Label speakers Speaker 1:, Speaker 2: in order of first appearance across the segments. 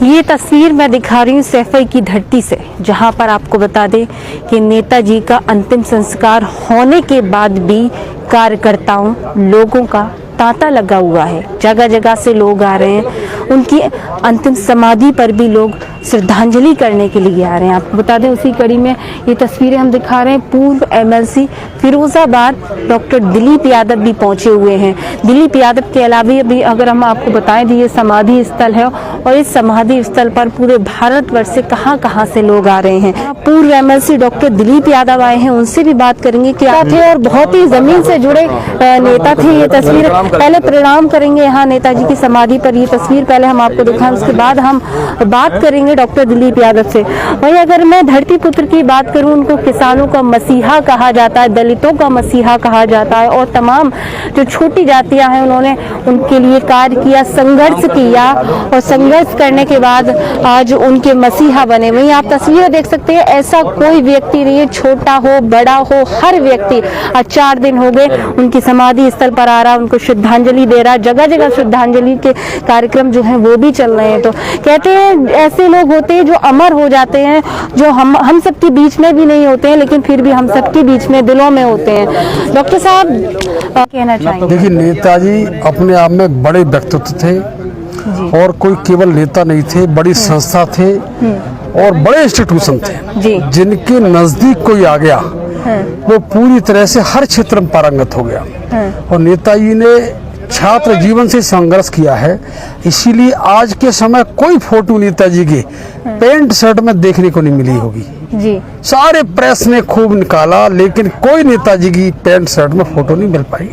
Speaker 1: ये तस्वीर मैं दिखा रही हूँ सैफई की धरती से, जहाँ पर आपको बता दें कि नेताजी का अंतिम संस्कार होने के बाद भी कार्यकर्ताओं लोगों का तांता लगा हुआ है। जगह जगह से लोग आ रहे हैं, उनकी अंतिम समाधि पर भी लोग श्रद्धांजलि करने के लिए आ रहे हैं। आपको बता दें उसी कड़ी में ये तस्वीरें हम दिखा रहे हैं। पूर्व एमएलसी फिरोजाबाद डॉक्टर दिलीप यादव भी पहुंचे हुए हैं। दिलीप यादव के अलावा भी अगर हम आपको बताएं तो ये समाधि स्थल है और इस समाधि स्थल पर पूरे भारतवर्ष से कहां से लोग आ रहे हैं। पूर्व एमएलसी डॉक्टर दिलीप यादव आए हैं, उनसे भी बात करेंगे क्या थे और बहुत ही जमीन से जुड़े नेता थे। ये तस्वीर पहले प्रणाम करेंगे यहाँ नेताजी की समाधि पर। ये तस्वीर पहले हम आपको दिखाएं, उसके बाद हम बात करेंगे डॉक्टर दिलीप यादव से। वहीं अगर मैं धरती पुत्र की बात करूं, उनको किसानों का मसीहा कहा जाता है, दलितों का मसीहा कहा जाता है और तमाम जो छोटी जातियां हैं उन्होंने उनके लिए कार्य किया, संघर्ष किया और संघर्ष करने के बाद आज उनके मसीहा बने। वहीं आप तस्वीरें देख सकते हैं, ऐसा कोई व्यक्ति नहीं है, छोटा हो बड़ा हो, हर व्यक्ति आज 4 दिन हो गए उनकी समाधि स्थल पर आ रहा, उनको श्रद्धांजलि दे रहा। जगह जगह श्रद्धांजलि के कार्यक्रम जो है वो भी चल रहे हैं। तो कहते हैं ऐसे लोग होते हैं जो अमर हो जाते हैं, जो हम सबके बीच में भी नहीं होते हैं लेकिन फिर भी हम सबके बीच में दिलों में होते हैं। डॉक्टर साहब कहना चाहेंगे?
Speaker 2: देखिए, नेताजी अपने आप में बड़े व्यक्तित्व थे और कोई केवल नेता नहीं थे, बड़ी संस्था थे और बड़े इंस्टीट्यूशन थे जिनके नजदीक कोई आ गया वो पूरी तरह से हर क्षेत्र में पारंगत हो गया। और नेताजी ने छात्र जीवन से संघर्ष किया है, इसीलिए आज के समय कोई फोटो नेताजी की पैंट शर्ट में देखने को नहीं मिली होगी जी। सारे प्रेस ने खूब निकाला लेकिन कोई नेताजी की पैंट शर्ट में फोटो नहीं मिल पाई।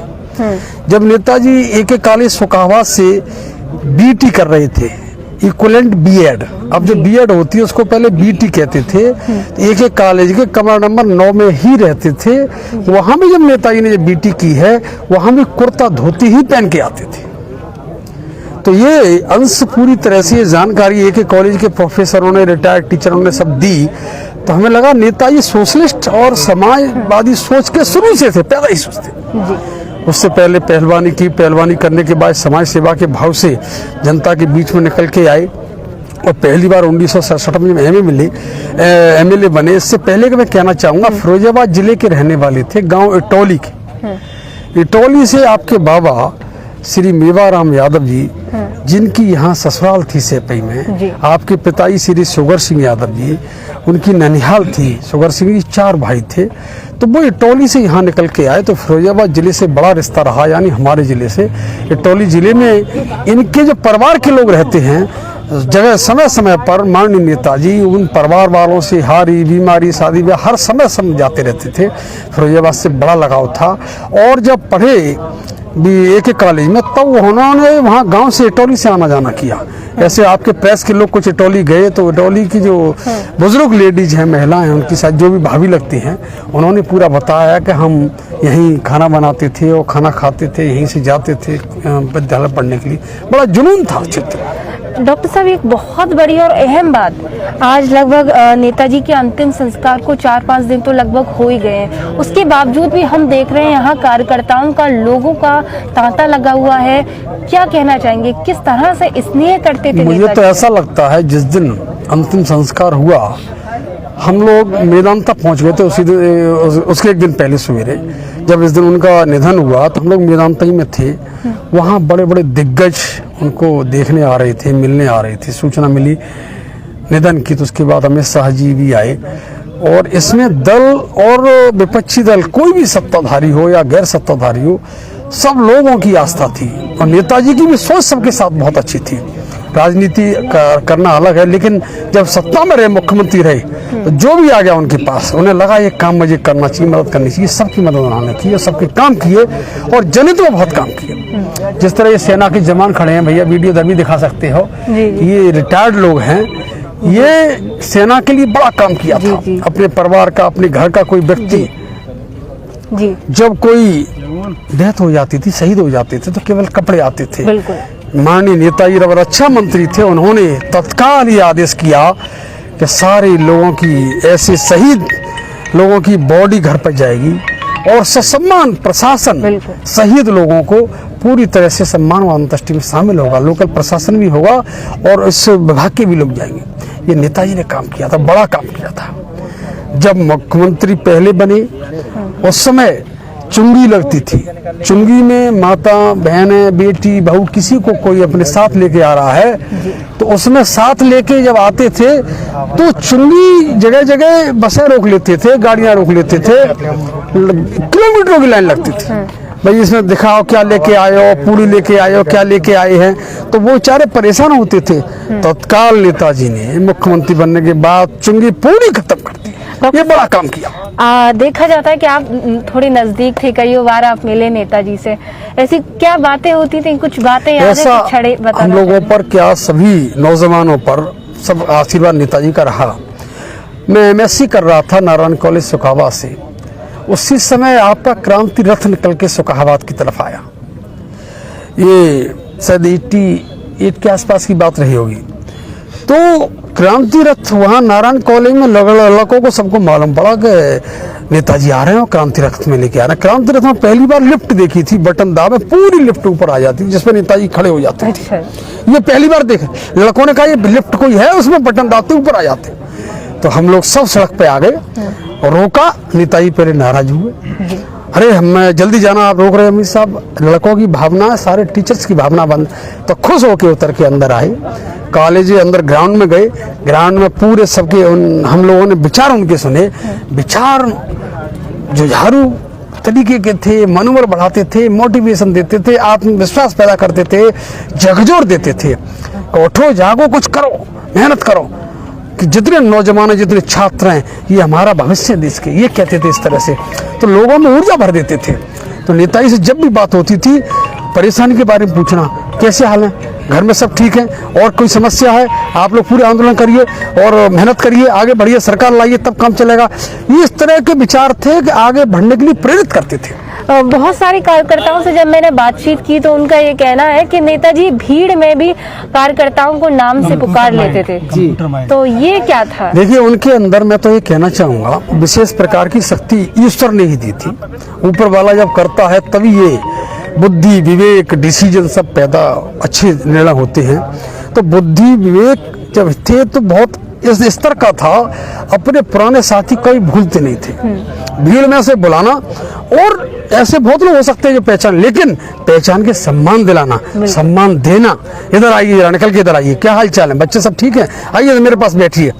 Speaker 2: जब नेताजी AK कॉलेज सुखावास से BT कर रहे थे, इक्विवेलेंट B.Ed, अब जो B.Ed होती है उसको पहले BT कहते थे। AK कॉलेज के कमरा नंबर 9 में ही रहते थे। वहां भी जब नेताजी ने जब BT की है, वहां भी कुर्ता धोती ही पहन के आते थे। तो ये अंश पूरी तरह से जानकारी AK कॉलेज के प्रोफेसरों ने, रिटायर्ड टीचरों ने सब दी। तो हमें लगा नेताजी सोशलिस्ट और समाजवादी सोच के शुरू से थे, पैदा ही सोचते। उससे पहले पहलवानी करने के बाद समाज सेवा के भाव से जनता के बीच में निकल के आए और पहली बार 1967 में MLA बने। इससे पहले कि मैं कहना चाहूँगा, फिरोजाबाद जिले के रहने वाले थे, गांव इटौली के। इटौली से आपके बाबा श्री मेवाराम यादव जी, जिनकी यहाँ ससुराल थी सैफई में, आपके पिताजी श्री सुगर सिंह यादव जी, उनकी ननिहाल थी। सुगर सिंह जी 4 भाई थे। तो वो इटौली से यहाँ निकल के आए। तो फिरोजाबाद जिले से बड़ा रिश्ता रहा, यानी हमारे जिले से। इटौली जिले में इनके जो परिवार के लोग रहते हैं, जगह समय समय पर माननीय नेताजी उन परिवार वालों से हारी बीमारी शादी ब्याह हर समय जाते रहते थे। फिरोजाबाद से बड़ा लगाव था। और जब पढ़े AK कॉलेज में, तब उन्होंने वहाँ गांव से इटौली से आना जाना किया। ऐसे आपके प्रेस के लोग कुछ इटौली गए तो इटौली की जो बुजुर्ग लेडीज हैं, महिलाएं हैं, उनकी साथ जो भी भाभी लगती हैं, उन्होंने पूरा बताया कि हम यहीं खाना बनाते थे और खाना खाते थे, यहीं से जाते थे विद्यालय पढ़ने के लिए। बड़ा जुनून था चित्र।
Speaker 1: डॉक्टर साहब, एक बहुत बड़ी और अहम बात, आज लगभग नेताजी के अंतिम संस्कार को 4-5 दिन तो लगभग हो ही गए हैं। उसके बावजूद भी हम देख रहे हैं यहाँ कार्यकर्ताओं का, लोगों का तांता लगा हुआ है। क्या कहना चाहेंगे, किस तरह से स्नेह करते थे?
Speaker 2: मुझे तो ऐसा लगता है जिस दिन अंतिम संस्कार हुआ, हम लोग मैदान तक पहुँच गए थे। उसके एक दिन पहले सवेरे जब इस दिन उनका निधन हुआ तो हम लोग मैदान तक में थे। वहाँ बड़े बड़े दिग्गज उनको देखने आ रहे थे, मिलने आ रहे थे। सूचना मिली निधन की तो उसके बाद अमित शाह जी भी आए। और इसमें दल और विपक्षी दल, कोई भी सत्ताधारी हो या गैर सत्ताधारी हो, सब लोगों की आस्था थी। और नेताजी की भी सोच सबके साथ बहुत अच्छी थी। राजनीति करना अलग है, लेकिन जब सत्ता में रहे, मुख्यमंत्री रहे, तो जो भी आ गया उनके पास, उन्हें लगा ये काम मुझे करना चाहिए, मदद करनी चाहिए। सबकी मदद उन्होंने की, सबके काम किए और जनहित में बहुत काम किए। जिस तरह ये सेना के जवान खड़े हैं, भैया वीडियो दबी दिखा सकते हो, ये रिटायर्ड लोग हैं, ये सेना के लिए बड़ा काम किया था। अपने परिवार का, अपने घर का कोई व्यक्ति जब कोई डेथ हो जाती थी, शहीद हो जाते थे, तो केवल कपड़े आते थे। माननीय नेताजी रक्षा मंत्री थे, उन्होंने तत्काल ये आदेश किया कि सारे लोगों की, ऐसे शहीद लोगों की बॉडी घर पर जाएगी और ससम्मान प्रशासन शहीद लोगों को पूरी तरह से सम्मान व अंत्येष्टि में शामिल होगा, लोकल प्रशासन भी होगा और इस विभाग के भी लोग जाएंगे। ये नेताजी ने काम किया था, बड़ा काम किया था। जब मुख्यमंत्री पहले बने उस समय चुंगी लगती थी, चुंगी में माता बहनें बेटी बहू किसी को कोई अपने साथ लेके आ रहा है तो उसमें साथ लेके जब आते थे तो चुंगी जगह जगह बसें रोक लेते थे, गाड़ियां रोक लेते थे, किलोमीटरों की लाइन लगती थी। भाई इसमें दिखाओ क्या लेके आए हो, पूरी लेके आए हो, क्या लेके आए हैं, तो वो बेचारे परेशान होते थे। तत्काल नेताजी ने मुख्यमंत्री बनने के बाद चुंगी पूरी खत्म कर दी। ये बड़ा काम किया।
Speaker 1: देखा जाता है कि आप थोड़ी नजदीक थे, कई बार आप मिले नेताजी से, ऐसी क्या बातें होती थी, कुछ बातें याद है, कुछ छड़े बताना
Speaker 2: हम लोगों पर क्या सभी नौजवानों पर सब आशीर्वाद नेताजी का रहा। मैं MSc कर रहा था नारायण कॉलेज सुखावात से, उसी समय आपका क्रांति रथ निकल के सुखावात की तरफ आया। ये शायद 88 के आसपास की बात रही होगी। तो क्रांति रथ वहाँ नारायण कॉलेज में लड़कों को सबको मालूम पड़ा कि नेताजी आ रहे हैं और क्रांति रथ में लेके आ रहे हैं। क्रांति रथ में पहली बार लिफ्ट देखी थी, बटन दाबे पूरी लिफ्ट ऊपर आ जाती जिसमें नेताजी खड़े हो जाते थे। ये पहली बार देखे, लड़कों ने कहा ये लिफ्ट कोई है, उसमें बटन दाबते ऊपर आ जाते। तो हम लोग सब सड़क पे आ गए और रोका, नेताजी पहले नाराज हुए, अरे हमें जल्दी जाना, आप रोक रहे हैं अमित साहब। लड़कों की भावना, सारे टीचर्स की भावना बंद, तो खुश होके उतर के अंदर आए। कॉलेज अंदर ग्राउंड में गए, ग्राउंड में पूरे सबके हम लोगों ने विचार उनके सुने। विचार जुझारू तरीके के थे, मनोबल बढ़ाते थे, मोटिवेशन देते थे, आत्मविश्वास पैदा करते थे, जगजोर देते थे, उठो जागो, कुछ करो, मेहनत करो, कि जितने नौजवान हैं, जितने छात्र हैं, ये हमारा भविष्य है देश के, ये कहते थे इस तरह से। तो लोगों में ऊर्जा भर देते थे। तो नेताजी से जब भी बात होती थी, परेशानी के बारे में पूछना, कैसे हाल है, घर में सब ठीक है, और कोई समस्या है, आप लोग पूरे आंदोलन करिए और मेहनत करिए, आगे बढ़िए, सरकार लाइए तब काम चलेगा। ये इस तरह के विचार थे कि आगे बढ़ने के लिए प्रेरित करते थे।
Speaker 1: बहुत सारे कार्यकर्ताओं से जब मैंने बातचीत की तो उनका ये कहना है कि नेताजी भीड़ में भी कार्यकर्ताओं को नाम से पुकार लेते थे। तो ये क्या था?
Speaker 2: देखिए, उनके अंदर मैं तो ये कहना चाहूंगा, विशेष प्रकार की शक्ति ईश्वर ने ही दी थी। ऊपर वाला जब करता है तभी ये बुद्धि विवेक डिसीजन सब पैदा अच्छे निर्णय होते हैं। तो बुद्धि विवेक जब थे तो बहुत इस स्तर का था, अपने पुराने साथी कभी भूलते नहीं थे। भीड़ में से बुलाना, और ऐसे बहुत लोग हो सकते हैं जो पहचान, लेकिन पहचान के सम्मान दिलाना, सम्मान देना, इधर आइए, जरा निकल के इधर आइए, क्या हाल चाल है, बच्चे सब ठीक है, आइए मेरे पास बैठिए।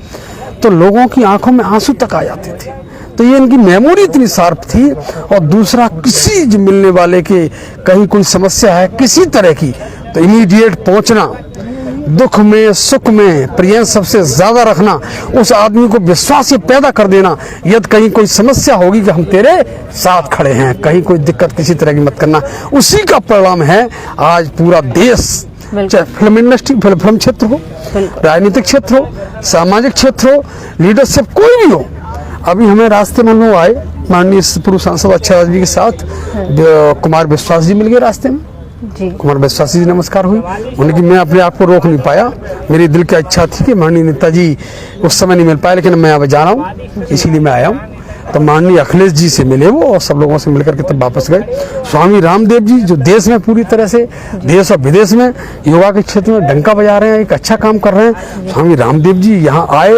Speaker 2: तो लोगों की आंखों में आंसू तक आ जाते थे। तो ये इनकी मेमोरी इतनी शार्प थी। और दूसरा, किसी जो मिलने वाले के कहीं कोई समस्या है किसी तरह की, तो इमीडिएट पहुंचना, दुख में सुख में प्रिय सबसे ज्यादा रखना, उस आदमी को विश्वास पैदा कर देना, यदि कहीं कोई समस्या होगी कि हम तेरे साथ खड़े हैं, कहीं कोई दिक्कत किसी तरह की मत करना। उसी का परिणाम है आज पूरा देश, चाहे फिल्म इंडस्ट्री, फिल्म क्षेत्र हो, राजनीतिक क्षेत्र हो, सामाजिक क्षेत्र हो, लीडरशिप कोई भी हो। अभी हमें रास्ते में लोग आए, माननीय पूर्व सांसद अक्षय जी के साथ कुमार विश्वास जी मिल गए रास्ते में जी। कुमार विश्वास जी नमस्कार हुई, उनकी मैं अपने आप को रोक नहीं पाया। मेरी दिल की इच्छा थी कि माननीय नेताजी उस समय नहीं मिल पाए, लेकिन मैं अब जा रहा हूँ, इसीलिए मैं आया हूँ। तो माननीय अखिलेश जी से मिले वो, और सब लोगों से मिलकर के तब वापस गए। स्वामी रामदेव जी जो देश में पूरी तरह से, देश और विदेश में योगा के क्षेत्र में डंका बजा रहे हैं, एक अच्छा काम कर रहे हैं। स्वामी रामदेव जी यहाँ आए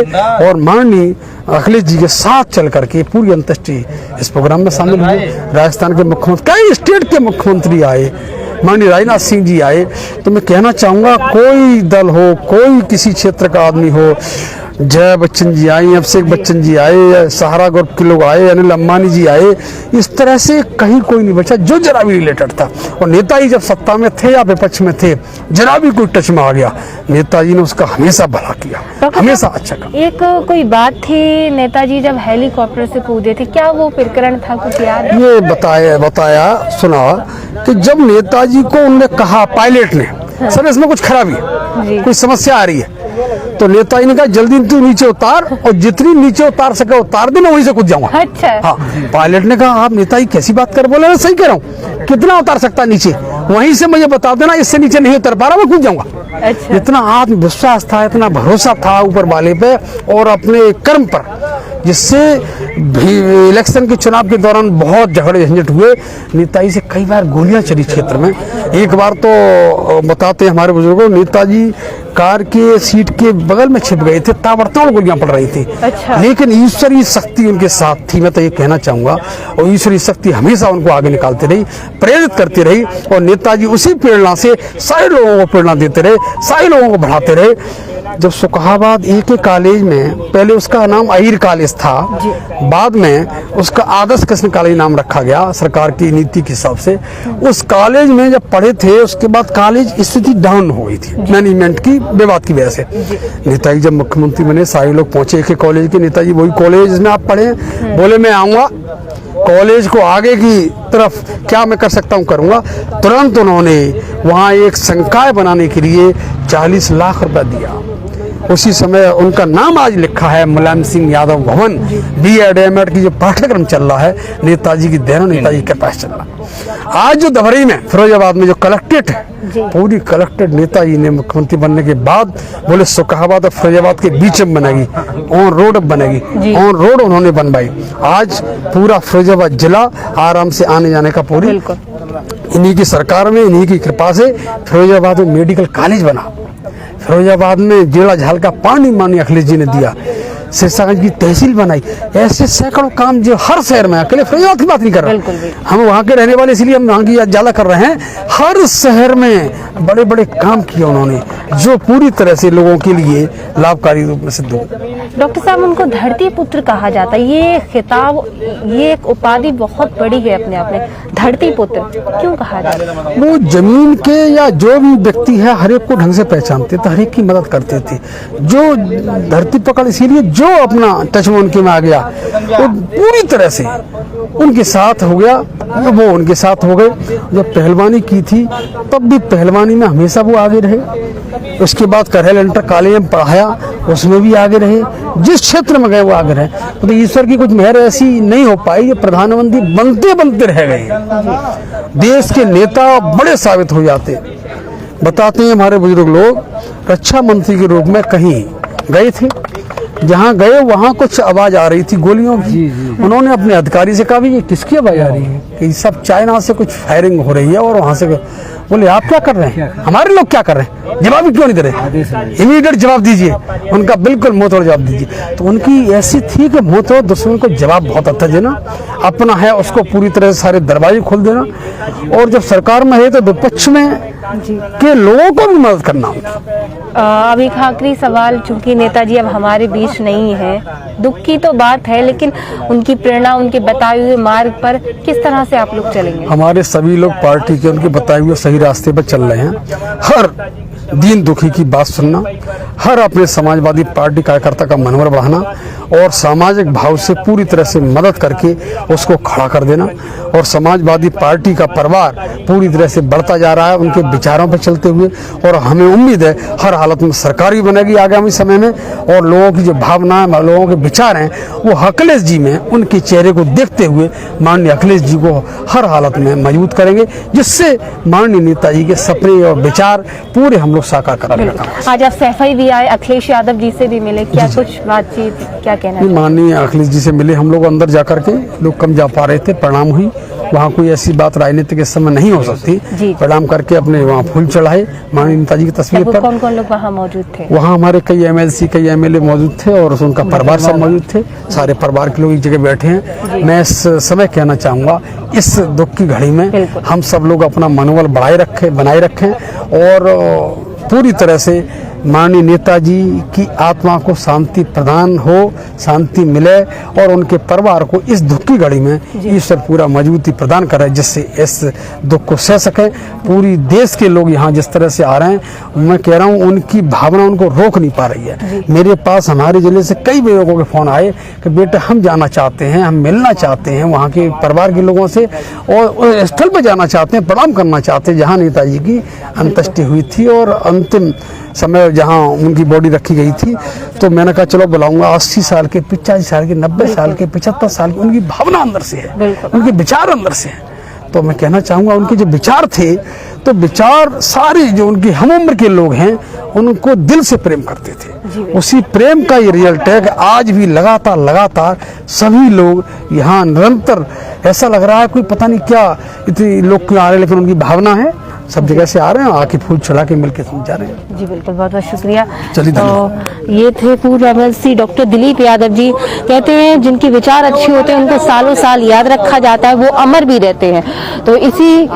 Speaker 2: और माननीय अखिलेश जी के साथ चल करके पूरी अंत्येष्टि इस प्रोग्राम में शामिल हुए। राजस्थान के मुख्यमंत्री, कई स्टेट के मुख्यमंत्री आए, माननीय राजनाथ सिंह जी आए। तो मैं कहना चाहूँगा, कोई दल हो, कोई किसी क्षेत्र का आदमी हो, जय बच्चन जी आए, अभिषेक बच्चन जी आए, सहारा ग्रुप के लोग आए, अनिल अंबानी जी आए, इस तरह से कहीं कोई नहीं बचा जो जरा भी रिलेटेड था। और नेताजी जब सत्ता में थे या विपक्ष में थे, जरा भी कोई टच में आ गया, नेताजी ने उसका हमेशा भला किया, हमेशा अच्छा काम।
Speaker 1: एक कोई बात थी, नेताजी जब हेलीकॉप्टर से कूदे थे, क्या वो प्रकरण था, कुछ याद है?
Speaker 2: ये बताया सुना कि जब नेताजी को उन्होंने कहा, पायलट ने, सर इसमें कुछ खराबी है, कोई समस्या आ रही है, तो नेताजी ने कहा जल्दी तू नीचे उतार, और जितनी नीचे उतार सके उतार देना, वहीं से कूद जाऊंगा।
Speaker 1: अच्छा।
Speaker 2: हाँ, पायलट ने कहा आप नेताजी कैसी बात कर, बोले सही कह रहा हूँ, कितना उतार सकता नीचे, वहीं से मुझे बता देना, इससे नीचे नहीं उतर पा रहा, मैं कूद जाऊंगा।
Speaker 1: अच्छा।
Speaker 2: इतना आत्मविश्वास था, इतना भरोसा था ऊपर वाले पे और अपने कर्म पर, जिससे भी इलेक्शन के चुनाव के दौरान बहुत झगड़े झंझट हुए। नेताजी से कई बार गोलियां चली क्षेत्र में। एक बार तो बताते हैं हमारे बुजुर्गों, नेताजी कार के सीट के बगल में छिप गए थे, ताबड़तोड़ गोलियां पड़ रही थी।
Speaker 1: अच्छा।
Speaker 2: लेकिन ईश्वरीय शक्ति उनके साथ थी, मैं तो ये कहना चाहूंगा। और ईश्वरीय शक्ति हमेशा उनको आगे निकालती रही, प्रेरित करती रही। और नेताजी उसी प्रेरणा से सारे लोगों को प्रेरणा देते रहे, सारे लोगों को बढ़ाते रहे। जब सुखाबाद एक कॉलेज में, पहले उसका नाम अहीर कॉलेज था, बाद में उसका आदर्श कृष्ण कॉलेज नाम रखा गया सरकार की नीति के हिसाब से। उस कॉलेज में जब पढ़े थे, उसके बाद कॉलेज स्थिति डाउन हो गई थी मैनेजमेंट की विवाद की वजह से। नेताजी जब मुख्यमंत्री बने, सारे लोग पहुंचे एक कॉलेज के, नेताजी वही कॉलेज में आप पढ़े, बोले मैं आऊंगा कॉलेज को आगे की तरफ, क्या मैं कर सकता हूं करूंगा। तुरंत उन्होंने वहां एक संकाय बनाने के लिए 40 लाख रुपया दिया। उसी समय उनका नाम आज लिखा है मुलायम सिंह यादव भवन। B.Ed M.Ed की जो पाठ्यक्रम चल रहा है, नेताजी की देन, नेताजी के पास चल रहा है। आज जो दबरई में, फिरोजाबाद में जो कलेक्ट्रेट है, पूरी कलेक्ट्रेट नेताजी ने मुख्यमंत्री बनने के बाद बोले सुखाबाद और फिरोजाबाद के बीच में बनेगी, ऑन रोड बनेगी, ऑन रोड उन्होंने बनवाई। आज पूरा फिरोजाबाद जिला आराम से आने जाने का पूरी इन्हीं की सरकार में, इन्हीं की कृपा से फिरोजाबाद में मेडिकल कॉलेज बना। फिरोजाबाद में जेड़ा झाल का पानी माननीय अखिलेश जी ने दिया। सिरसागंज की तहसील बनाई। ऐसे सैकड़ों काम जो हर शहर में, अकेले फिरोजाबाद की बात नहीं कर रहे, हम वहाँ के रहने वाले, इसलिए हम वहाँ की ज्यादा कर रहे हैं। हर शहर में बड़े बड़े काम किए उन्होंने, जो पूरी तरह से लोगों के लिए लाभकारी रूप में सिद्ध हुए।
Speaker 1: डॉक्टर साहब, उनको धरती पुत्र कहा जाता है। ये खिताब, ये एक उपाधि बहुत बड़ी है अपने आप में। धरती पुत्र क्यों कहा जाता है?
Speaker 2: वो जमीन के या जो भी व्यक्ति है, हर एक को ढंग से पहचानते थे, हर एक की मदद करते थे। जो धरती पकड़, इसीलिए जो अपना टच में उनके में आ गया, वो पूरी तरह से उनके साथ हो गया, वो उनके साथ हो गए। जब पहलवानी की थी, तब भी पहलवानी में हमेशा वो आगे रहे। उसके बाद करहल इंटर कॉलेज में पढ़ाया, उसमें भी आगे रहे। जिस क्षेत्र में गए वो आगे रहे। तो ईश्वर की कुछ मेहर ऐसी नहीं हो पाई, ये प्रधानमंत्री बनते बनते रह गए। देश के नेता बड़े साबित हो जाते। बताते हैं हमारे बुजुर्ग लोग, रक्षा मंत्री के रूप में कहीं गए थे, जहाँ गए वहाँ कुछ आवाज आ रही थी गोलियों की। उन्होंने अपने अधिकारी से कहा भी ये किसकी आवाज आ रही है, कि सब चाइना से कुछ फायरिंग हो रही है। और वहाँ से बोले आप क्या कर रहे हैं, हमारे लोग क्या कर रहे हैं, जवाब क्यों नहीं दे रहे, इमीडिएट जवाब दीजिए। उनका बिल्कुल मुंह तोड़ जवाब दीजिए। तो उनकी ऐसी थी कि मुंह तोड़ दुश्मन को जवाब बहुत अच्छा देना, अपना है उसको पूरी तरह से सारे दरवाजे खोल देना। और जब सरकार में है तो विपक्ष में के लोगों को भी मदद करना।
Speaker 1: अब एक आखिरी सवाल, चूंकि नेताजी अब हमारे बीच नहीं है, दुख की तो बात है, लेकिन उनकी प्रेरणा, उनके बताए हुए मार्ग पर किस तरह से आप लोग चलेंगे?
Speaker 2: हमारे सभी लोग पार्टी के उनके बताए हुए सही रास्ते पर चल रहे हैं। हर दीन दुखी की बात सुनना, हर अपने समाजवादी पार्टी कार्यकर्ता का मनोबल बढ़ाना और सामाजिक भाव से पूरी तरह से मदद करके उसको खड़ा कर देना। और समाजवादी पार्टी का परिवार पूरी तरह से बढ़ता जा रहा है उनके विचारों पर चलते हुए। और हमें उम्मीद है हर हालत में सरकार भी बनेगी आगामी समय में। और लोगों की जो भावना, लोगों के विचार हैं, वो अखिलेश जी में, उनके चेहरे को देखते हुए माननीय अखिलेश जी को हर हालत में मजबूत करेंगे, जिससे माननीय नेताजी के सपने और विचार पूरे हम लोग साकार करेंगे।
Speaker 1: आज आप सैफई भी आए, अखिलेश यादव जी से भी मिले, क्या कुछ बातचीत, क्या कहना?
Speaker 2: माननीय अखिलेश जी से मिले हम लोग, अंदर जाकर के लोग कम जा पा रहे थे, प्रणाम हुई। वहाँ कोई ऐसी बात राजनीतिक के समय नहीं हो सकती। प्रणाम करके अपने वहाँ फूल चढ़ाए माननीय नेताजी की तस्वीर पर।
Speaker 1: कौन कौन लोग वहाँ मौजूद थे?
Speaker 2: वहाँ हमारे कई MLC, कई MLA मौजूद थे और उनका परिवार सब मौजूद थे। सारे परिवार के लोग एक जगह बैठे हैं। मैं इस समय कहना चाहूँगा, इस दुख की घड़ी में हम सब लोग अपना मनोबल बनाए रखें और पूरी तरह से माननीय नेताजी की आत्मा को शांति प्रदान हो, शांति मिले और उनके परिवार को इस दुख की घड़ी में ईश्वर पूरा मजबूती प्रदान करे, जिससे इस दुख को सह सके। पूरी देश के लोग यहाँ जिस तरह से आ रहे हैं, मैं कह रहा हूँ उनकी भावना उनको रोक नहीं पा रही है। मेरे पास हमारे जिले से कई लोगों के फोन आए कि बेटे हम जाना चाहते हैं, हम मिलना चाहते हैं वहाँ के परिवार के लोगों से और स्थल पर जाना चाहते हैं, प्रणाम करना चाहते हैं जहाँ नेताजी की अंत्येष्टि हुई थी और अंतिम समय जहाँ उनकी बॉडी रखी गई थी। तो मैंने कहा चलो बुलाऊंगा। 80 साल के, 85 साल के, 90 साल के, 75 साल के, उनकी भावना अंदर से है, उनके विचार अंदर से है। तो मैं कहना चाहूँगा उनके जो विचार थे, तो विचार सारे जो उनकी हम उम्र के लोग हैं उनको दिल से प्रेम करते थे। उसी प्रेम का ये रिजल्ट है कि आज भी लगातार सभी लोग यहाँ निरंतर, ऐसा लग रहा है कोई पता नहीं क्या इतने लोग क्यों आ रहे हैं, लेकिन उनकी भावना है, सब जगह से आ रहे हैं, आके फूल चढ़ा के मिलके जा रहे हैं।
Speaker 1: जी बिल्कुल, बहुत बहुत शुक्रिया।
Speaker 2: चलिए,
Speaker 1: तो ये थे पूर्व एमएलसी डॉक्टर दिलीप यादव जी। कहते हैं जिनके विचार अच्छे होते हैं उनको सालों साल याद रखा जाता है, वो अमर भी रहते हैं। तो इसी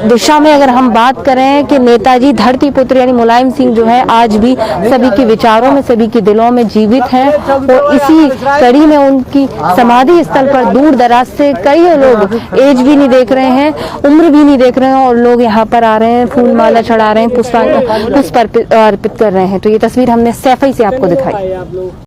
Speaker 1: दिशा में अगर हम बात करें कि नेताजी धरती पुत्र यानी मुलायम सिंह जो है आज भी सभी के विचारों में, सभी के दिलों में जीवित हैं। और इसी कड़ी में उनकी समाधि स्थल पर दूर दराज से कई लोग एज भी नहीं देख रहे हैं, उम्र भी नहीं देख रहे हैं, और लोग यहाँ पर आ रहे हैं, फूल माला चढ़ा रहे हैं, पुष्प अर्पित कर रहे हैं। तो ये तस्वीर हमने सैफई से आपको दिखाई।